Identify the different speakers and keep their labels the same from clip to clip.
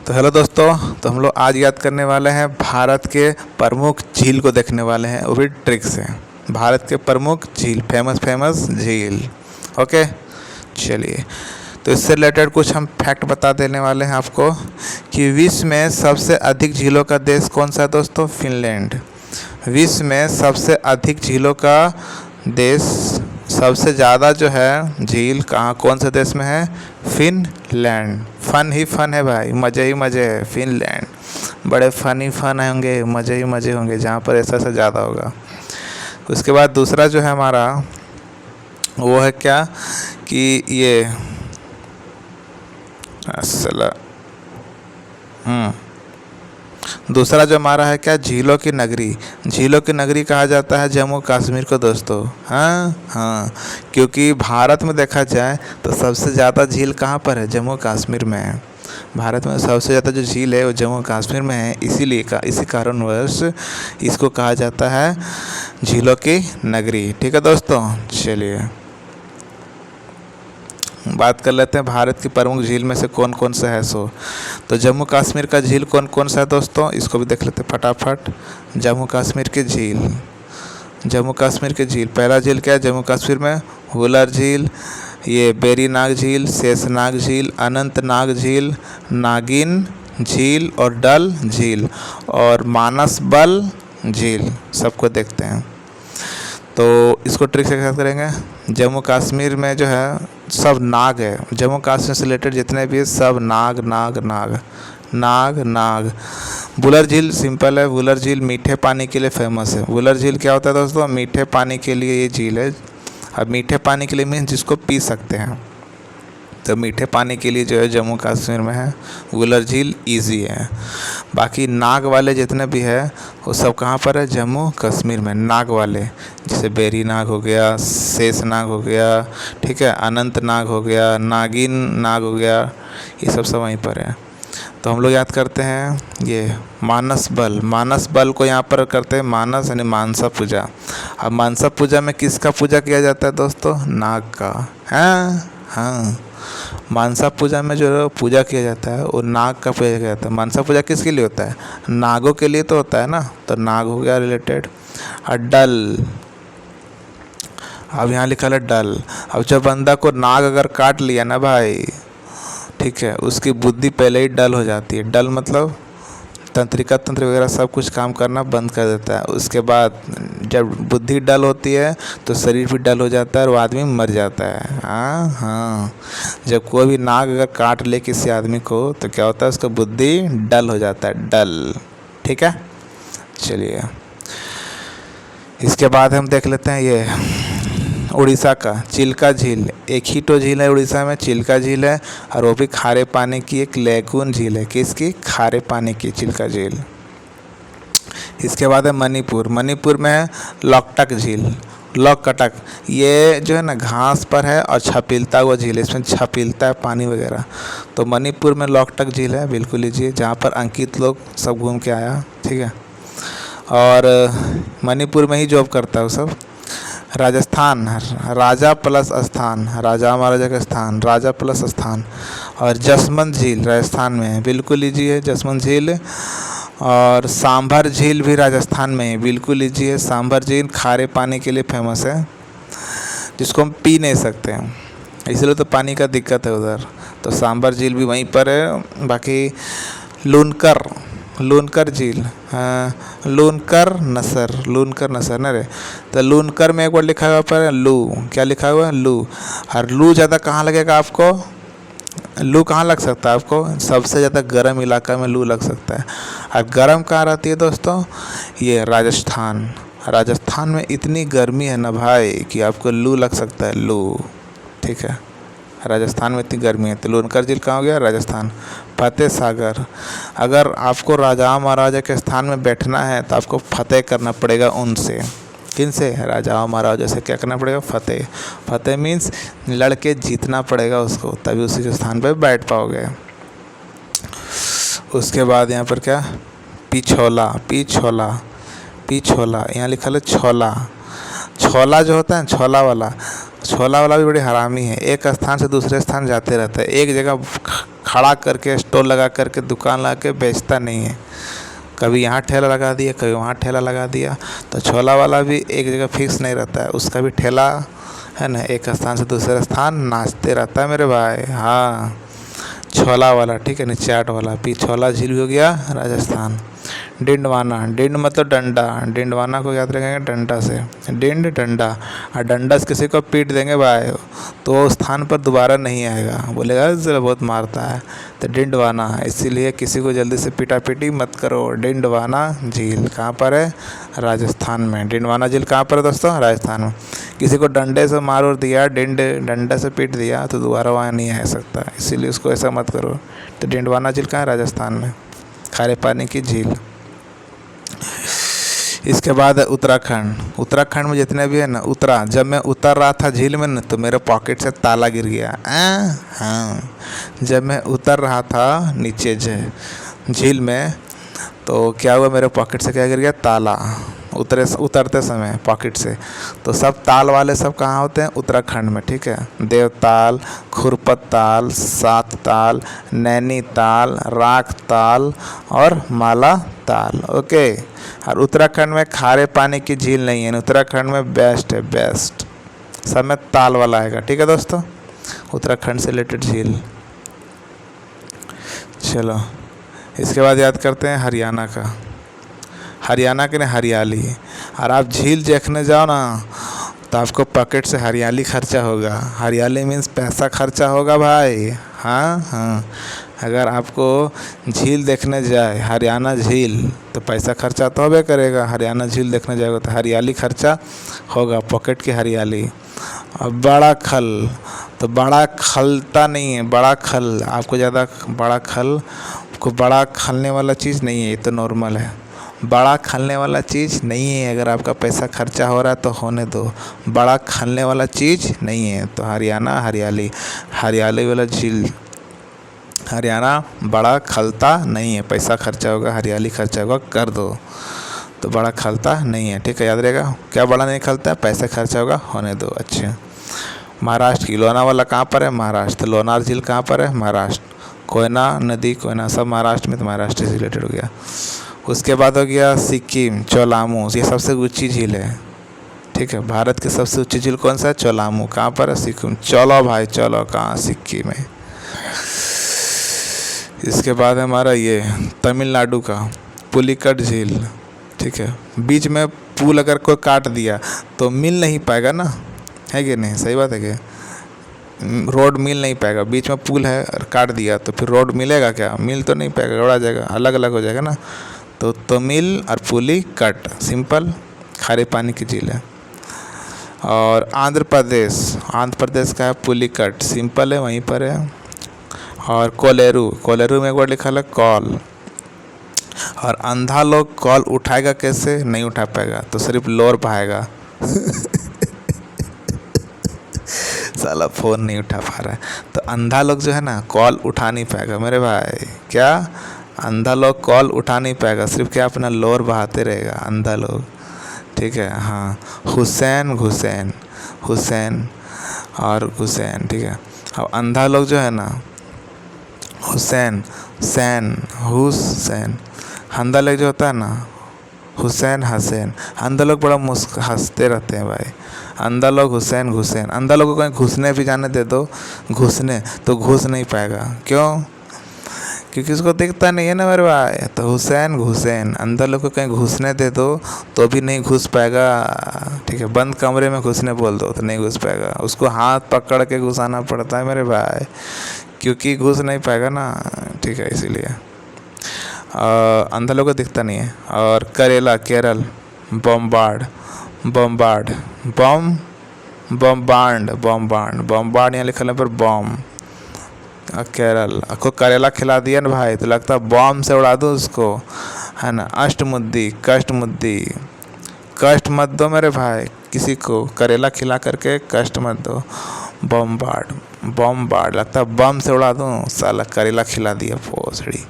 Speaker 1: तो हेलो दोस्तों, तो हम लोग आज याद करने वाले हैं भारत के प्रमुख झील को देखने वाले हैं, वो भी ट्रिक से। भारत के प्रमुख झील, फेमस झील। ओके, चलिए। तो इससे रिलेटेड कुछ हम फैक्ट बता देने वाले हैं आपको कि विश्व में सबसे अधिक झीलों का देश कौन सा है दोस्तों? फिनलैंड। विश्व में सबसे अधिक झीलों का देश, सबसे ज़्यादा जो है झील कौन से देश में है? फिनलैंड। फन ही फन है भाई, मज़े ही मज़े है। फिनलैंड बड़े फन ही फन होंगे, मज़े ही मज़े होंगे जहाँ पर ऐसा से ज़्यादा होगा। उसके बाद दूसरा जो है हमारा वो है क्या कि ये दूसरा जो हमारा है क्या? झीलों की नगरी। झीलों की नगरी कहा जाता है जम्मू कश्मीर को दोस्तों। हाँ, क्योंकि भारत में देखा जाए तो सबसे ज़्यादा झील कहाँ पर है? जम्मू कश्मीर में है। भारत में सबसे ज़्यादा जो झील है वो जम्मू कश्मीर में है, इसी कारणवश इसको कहा जाता है झीलों की नगरी। ठीक है दोस्तों, चलिए बात कर लेते हैं भारत की प्रमुख झील में से कौन कौन सा है। तो जम्मू कश्मीर का झील कौन कौन सा है दोस्तों? इसको भी देख लेते हैं फटाफट। जम्मू कश्मीर की झील, पहला झील क्या है जम्मू कश्मीर में? वुलर झील, ये बेरीनाग झील, शेषनाग झील, अनंतनाग झील, नागिन झील और डल झील और मानसबल झील, सबको देखते हैं। तो इसको ट्रिक से कैसे करेंगे? जम्मू कश्मीर में जो है सब नाग है। जम्मू कश्मीर से रिलेटेड जितने भी सब नाग नाग नाग नाग नाग। वुलर झील सिंपल है, वुलर झील मीठे पानी के लिए फेमस है। वुलर झील क्या होता है दोस्तों? मीठे पानी के लिए ये झील है। अब मीठे पानी के लिए मीन्स जिसको पी सकते हैं, तो मीठे पानी के लिए जो है जम्मू कश्मीर में है वुलर झील ईजी है। बाकी नाग वाले जितने भी है वो सब कहाँ पर है? जम्मू कश्मीर में। नाग वाले जैसे बेरी नाग हो गया, शेष नाग हो गया, ठीक है, अनंत नाग हो गया, नागिन नाग हो गया, ये सब वहीं पर है। तो हम लोग याद करते हैं ये मानस बल को यहाँ पर करते हैं मानस यानी मानसा पूजा। अब मानसा पूजा में किसका पूजा किया जाता है दोस्तों? नाग का। हाँ, मानसा पूजा में जो पूजा किया जाता है वो नाग का पूजा किया जाता है। मानसा पूजा किसके लिए होता है? नागों के लिए तो होता है ना, तो नाग हो गया रिलेटेड। और डल, अब यहाँ लिखा है डल। अब जब बंदा को नाग अगर काट लिया ना भाई, ठीक है, उसकी बुद्धि पहले ही डल हो जाती है। डल मतलब तंत्रिका तंत्र वगैरह सब कुछ काम करना बंद कर देता है। उसके बाद जब बुद्धि डल होती है तो शरीर भी डल हो जाता है और वो आदमी मर जाता है। हाँ, जब कोई भी नाग अगर काट ले किसी आदमी को तो क्या होता है? उसका बुद्धि डल हो जाता है, डल। ठीक है, चलिए इसके बाद हम देख लेते हैं ये उड़ीसा का चिल्का झील। एक ही तो झील है उड़ीसा में, चिल्का झील है, और वो भी खारे पानी की एक लैगून झील है। किसकी? खारे पानी की, चिल्का झील। इसके बाद है मणिपुर में है लॉकटक झील। लॉकटक ये जो है ना घास पर है और छपीलता हुआ झील है, इसमें छपीलता है पानी वगैरह। तो मणिपुर में लॉकटक झील है, बिल्कुल लीजिए, जहाँ पर अंकित लोग सब घूम के आया। ठीक है, और मणिपुर में ही जॉब करता है वो सब। राजस्थान, राजा प्लस स्थान, राजा महाराजा का स्थान, राजा प्लस स्थान। और जसवंत झील राजस्थान में है, बिल्कुल लीजिए जसवंत झील। और सांभर झील भी राजस्थान में है, बिल्कुल लीजिए। सांभर झील खारे पानी के लिए फेमस है, जिसको हम पी नहीं सकते हैं, इसलिए तो पानी का दिक्कत है उधर। तो सांभर झील भी वहीं पर है। बाकी लूनकर झील, लूनकर नसर ना रे। तो लूनकर में एक बार लिखा हुआ पर लू, क्या लिखा हुआ है? लू। और लू ज़्यादा कहाँ लगेगा आपको? लू कहाँ लग सकता है आपको? सबसे ज़्यादा गर्म इलाका में लू लग सकता है। और गर्म कहाँ रहती है दोस्तों? ये राजस्थान में इतनी गर्मी है ना भाई कि आपको लू लग सकता है, लू। ठीक है, राजस्थान में इतनी गर्मी है। तो लूनकर झील कहाँ हो गया? राजस्थान। फतेह सागर, अगर आपको राजा महाराजा के स्थान में बैठना है तो आपको फतेह करना पड़ेगा उनसे। किन से? राजा महाराजा से क्या करना पड़ेगा? फतेह मीन्स लड़के जीतना पड़ेगा उसको, तभी उसी के स्थान पर बैठ पाओगे। उसके बाद यहाँ पर क्या? पिछोला, यहाँ लिखा है छोला जो होता है छोला वाला भी बड़ी हरामी है। एक स्थान से दूसरे स्थान जाते रहता है, एक जगह खड़ा करके स्टॉल लगा करके दुकान लगा के बेचता नहीं है। कभी यहाँ ठेला लगा दिया, कभी वहाँ ठेला लगा दिया। तो छोला वाला भी एक जगह फिक्स नहीं रहता है, उसका भी ठेला है ना, एक स्थान से दूसरे स्थान नाचते रहता है मेरे भाई। हाँ, छोला वाला, ठीक है ना, चाट वाला। पिछोला झील हो गया राजस्थान। डिंडवाना, डिंड मतलब डंडा, डिंडवाना को याद रखेंगे डंडा से, डिंड डंडा। और डंडा से किसी को पीट देंगे भाई तो वो स्थान पर दोबारा नहीं आएगा, बोलेगा जरा बहुत मारता है। तो डिंडवाना, इसीलिए किसी को जल्दी से पीटा पीटी मत करो। डिंडवाना झील कहाँ पर है? राजस्थान में। डिंडवाना झील कहाँ पर है दोस्तों? राजस्थान में। किसी को डंडे से मार और दिया, डंडा से पीट दिया तो दोबारा वहाँ नहीं आ सकता, इसीलिए उसको ऐसा मत करो। तो डिंडवाना झील कहाँ है? राजस्थान में, खारे पानी की झील। इसके बाद है उत्तराखंड। उत्तराखंड में जितने भी है ना, जब मैं उतर रहा था झील में ना तो मेरे पॉकेट से ताला गिर गया। हाँ, जब मैं उतर रहा था नीचे झील में तो क्या हुआ, मेरे पॉकेट से क्या गिर गया? ताला। उतरते समय पॉकेट से। तो सब ताल वाले सब कहाँ होते हैं? उत्तराखंड में, ठीक है। देवताल, खुरपत ताल, सात ताल, नैनीताल, राख ताल और माला ताल। ओके। और उत्तराखंड में खारे पानी की झील नहीं है, उत्तराखंड में बेस्ट है, बेस्ट सब में ताल वाला आएगा, ठीक है दोस्तों। उत्तराखंड से रिलेटेड झील। चलो इसके बाद याद करते हैं हरियाणा का। हरियाणा के ने हरियाली। और आप झील देखने जाओ ना तो आपको पॉकेट से हरियाली खर्चा होगा। हरियाली मीन्स पैसा खर्चा होगा भाई। हाँ हाँ, अगर आपको झील देखने जाए हरियाणा झील तो पैसा खर्चा तो होबे करेगा। हरियाणा झील देखने जाएगा तो हरियाली खर्चा होगा, पॉकेट की हरियाली। और बड़ा खल, तो बड़ा खलता नहीं है, बड़ा खल आपको ज़्यादा, बड़ा खल को बड़ा खलने वाला चीज़ नहीं है, ये तो नॉर्मल है। बड़ा खलने वाला चीज़ नहीं है, अगर आपका पैसा खर्चा हो रहा है तो होने दो, बड़ा खलने वाला चीज़ नहीं है। तो हरियाणा हरियाली, हरियाली वाला झील। हरियाणा बड़ा खलता नहीं है, पैसा खर्चा होगा, हरियाली खर्चा होगा, कर दो। तो बड़ा खलता नहीं है, ठीक है, याद रहेगा। क्या बड़ा नहीं खलता है? पैसा खर्चा होगा, होने दो। अच्छा, महाराष्ट्र की लोनावाला कहाँ पर है? महाराष्ट्र। लोनार झील कहाँ पर है? महाराष्ट्र। कोयना नदी, कोयना सब महाराष्ट्र में, तो महाराष्ट्र से रिलेटेड हो गया। उसके बाद हो गया सिक्किम, चोलामू, ये सबसे ऊंची झील है, ठीक है। भारत की सबसे ऊंची झील कौन सा है? चोलामू। कहाँ पर है? सिक्किम। चलो भाई चलो, कहाँ? सिक्किम में। इसके बाद हमारा ये तमिलनाडु का पुलिकट झील, ठीक है। बीच में पुल अगर कोई काट दिया तो मिल नहीं पाएगा ना, है कि नहीं? सही बात है कि रोड मिल नहीं पाएगा। बीच में पुल है और काट दिया तो फिर रोड मिलेगा क्या? मिल तो नहीं पाएगा, गड़ा जाएगा, अलग अलग हो जाएगा ना। तो तमिल और पुलिकट, सिंपल, खारे पानी की झील है। और आंध्र प्रदेश का है पुलिकट, सिंपल है, वहीं पर है। और कोलेरू में एक बार लिखा है कॉल। और अंधा लोग कॉल उठाएगा कैसे? नहीं उठा पाएगा, तो सिर्फ लोर पाएगा। साला फ़ोन नहीं उठा पा रहा है, तो अंधा लोग जो है ना कॉल उठा नहीं पाएगा मेरे भाई। क्या? अंधा लोग कॉल उठा नहीं पाएगा, सिर्फ क्या अपना लोर बहाते रहेगा अंधा लोग, ठीक है। हाँ, हुसैन और घुसैन, ठीक है। अब अंधा लोग जो है ना हुसैन, अंधा लोग जो होता है ना हुसैन, अंधा लोग बड़ा हंसते रहते हैं भाई। अंधा लोग हुसैन, अंधा लोग को कहीं घुसने भी जाने दे दो, घुसने तो घुस नहीं पाएगा। क्यों? क्योंकि उसको दिखता नहीं है ना मेरे भाई। तो हुसैन, अंधा लोग को कहीं घुसने दे दो तो भी नहीं घुस पाएगा, ठीक है। बंद कमरे में घुसने बोल दो तो नहीं घुस पाएगा, उसको हाथ पकड़ के घुसाना पड़ता है मेरे भाई, क्योंकि घुस नहीं पाएगा ना, ठीक है, इसीलिए अंधा लोग को दिखता नहीं है। और केरल, बॉम्बार्ड, यहाँ लिखा है पर बॉम्ब। केरल को करेला खिला दिया ना भाई तो लगता है बॉम्ब से उड़ा दो उसको, है ना। अष्टमुद्दी, कष्ट मत दो मेरे भाई, किसी को करेला खिला करके कष्ट मत दो। बॉम्बार्ड लगता है बम से उड़ा दूँ, साला करेला खिला दिया भोसड़ी।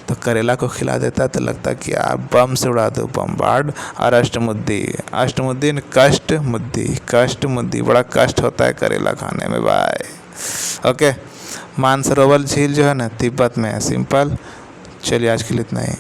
Speaker 1: तो करेला को खिला देता है तो लगता है कि आप बम से उड़ा दो, बॉम्बार्ड। और अष्टमुद्दी कष्ट मुद्दी, बड़ा कष्ट होता है करेला खाने में भाई। ओके, मानसरोवर झील जो है ना तिब्बत में है। सिंपल। चलिए आज के लिए इतना ही।